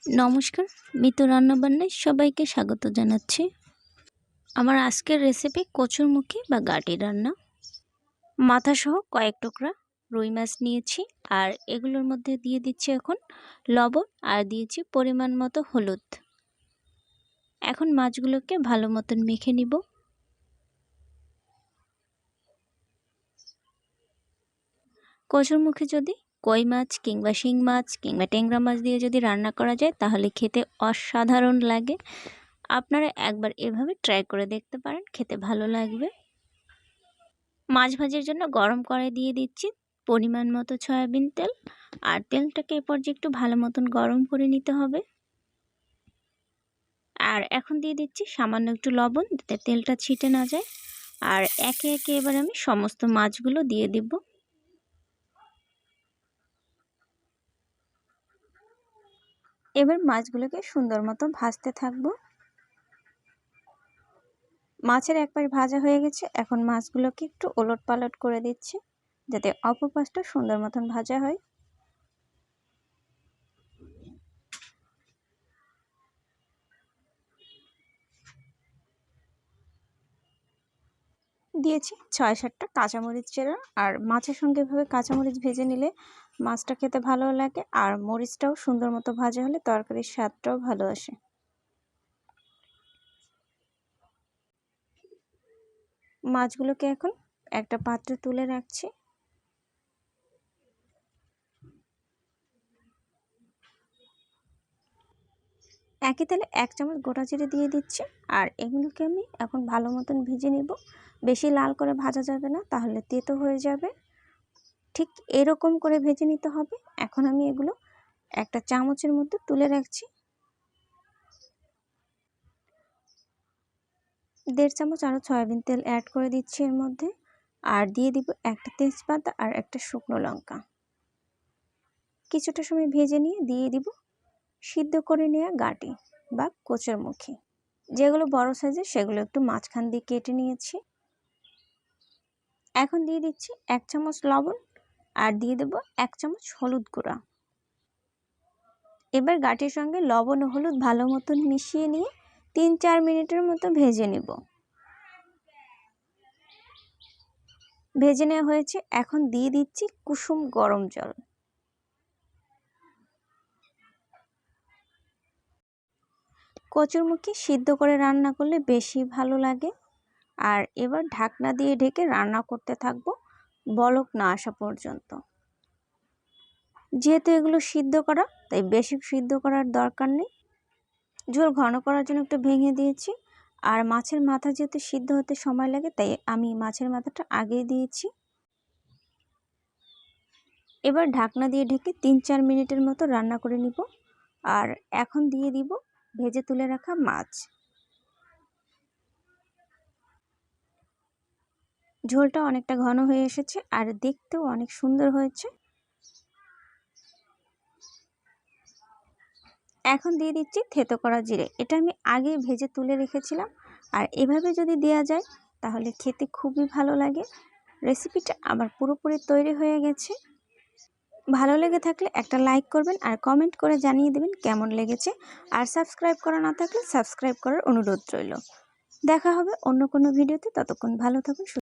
নমস্কার, মিতু রান্নাবান্নায় সবাইকে স্বাগত জানাচ্ছি। আমার আজকের রেসিপি কচুরমুখী বা গাটি রান্না। মাথাসহ কয়েক টুকরা রুই মাছ নিয়েছি, আর এগুলোর মধ্যে দিয়ে দিচ্ছি এখন লবণ, আর দিয়েছি পরিমাণ মতো হলুদ। এখন মাছগুলোকে ভালো মতন মেখে নিব। কচুরমুখী যদি কই মাছ কিংবা শিং মাছ কিংবা ট্যাংরা মাছ দিয়ে যদি রান্না করা যায় তাহলে খেতে অসাধারণ লাগে। আপনারা একবার এভাবে ট্রাই করে দেখতে পারেন, খেতে ভালো লাগবে। মাছ ভাজির জন্য গরম কড়াই দিয়ে দিচ্ছি পরিমাণ মতো সয়াবিন তেল, আর তেলটাকে এ পর্যায়ে একটু ভালো মতন গরম করে নিতে হবে। আর এখন দিয়ে দিচ্ছি সামান্য একটু লবণ, যাতে তেলটা ছিটে না যায়। আর একে একে এবার আমি সমস্ত মাছগুলো দিয়ে দিব। এবার মাছগুলোকে সুন্দর মতো ভাজতে থাকবো। মাছের এক পাশ ভাজা হয়ে গেছে, এখন মাছগুলোকে একটু ওলট পালট করে দিচ্ছি যাতে অপর পাশটা সুন্দর মতন ভাজা হয়। দিয়েছি ৬-৭টা কাঁচামরিচ চেরা, আর মাছের সঙ্গে এভাবে কাঁচামরিচ ভেজে নিলে মাছটা খেতে ভালো লাগে, আর মরিচটাও সুন্দর মতো ভাজা হলে তরকারির স্বাদটাও ভালো আসে। মাছগুলোকে এখন একটা পাত্রে তুলে রাখছি। একই তেলে 1 চামচ গোটা জিরে দিয়ে দিচ্ছি, আর এগুলোকে আমি এখন ভালো মতন ভেজে নেব। বেশি লাল করে ভাজা যাবে না, তাহলে তেতো হয়ে যাবে। ঠিক এরকম করে ভেজে নিতে হবে। এখন আমি এগুলো একটা চামচের মধ্যে তুলে রাখছি। 1.5 চামচ আরও সয়াবিন তেল অ্যাড করে দিচ্ছি এর মধ্যে, আর দিয়ে দিব একটা তেজপাতা আর একটা শুকনো লঙ্কা। কিছুটা সময় ভেজে নিয়ে দিয়ে দিব সিদ্ধ করে নেওয়া গাটি বা কচুরমুখী। যেগুলো বড় সাইজের সেগুলো একটু মাঝখান দিয়ে কেটে নিয়েছি। এখন দিয়ে দিচ্ছি 1 চামচ লবণ, আর দিয়ে দেব 1 চামচ হলুদ গুঁড়া। এবার গাটির সঙ্গে লবণ ও হলুদ ভালো মতন মিশিয়ে নিয়ে 3-4 মিনিটের মতো ভেজে নেব। ভেজে নেওয়া হয়েছে, এখন দিয়ে দিচ্ছি কুসুম গরম জল। কচুরমুখী সিদ্ধ করে রান্না করলে বেশি ভালো লাগে। আর এবার ঢাকনা দিয়ে ঢেকে রান্না করতে থাকবো বলক না আসা পর্যন্ত। যেহেতু এগুলো সিদ্ধ করা, তাই বেশি সিদ্ধ করার দরকার নেই। ঝোল ঘন করার জন্য একটু ভেঙে দিয়েছি। আর মাছের মাথা যেহেতু সিদ্ধ হতে সময় লাগে, তাই আমি মাছের মাথাটা আগেই দিয়েছি। এবার ঢাকনা দিয়ে ঢেকে 3-4 মিনিটের মতো রান্না করে নিব। আর এখন দিয়ে দিব ভেজে তুলে রাখা মাছ। ঝোলটা অনেকটা ঘন হয়ে এসেছে, আর দেখতেও অনেক সুন্দর হয়েছে। এখন দিয়ে দিচ্ছি থেতো করা জিরে। এটা আমি আগে ভেজে তুলে রেখেছিলাম, আর এভাবে যদি দেওয়া যায় তাহলে খেতে খুবই ভালো লাগে। রেসিপিটা আমার পুরোপুরি তৈরি হয়ে গেছে। ভালো লেগে থাকলে একটা লাইক করবেন, আর কমেন্ট করে জানিয়ে দেবেন কেমন লেগেছে। আর সাবস্ক্রাইব করা না থাকলে সাবস্ক্রাইব করার অনুরোধ রইল। দেখা হবে অন্য কোনো ভিডিওতে। ততক্ষণ ভালো থাকুন।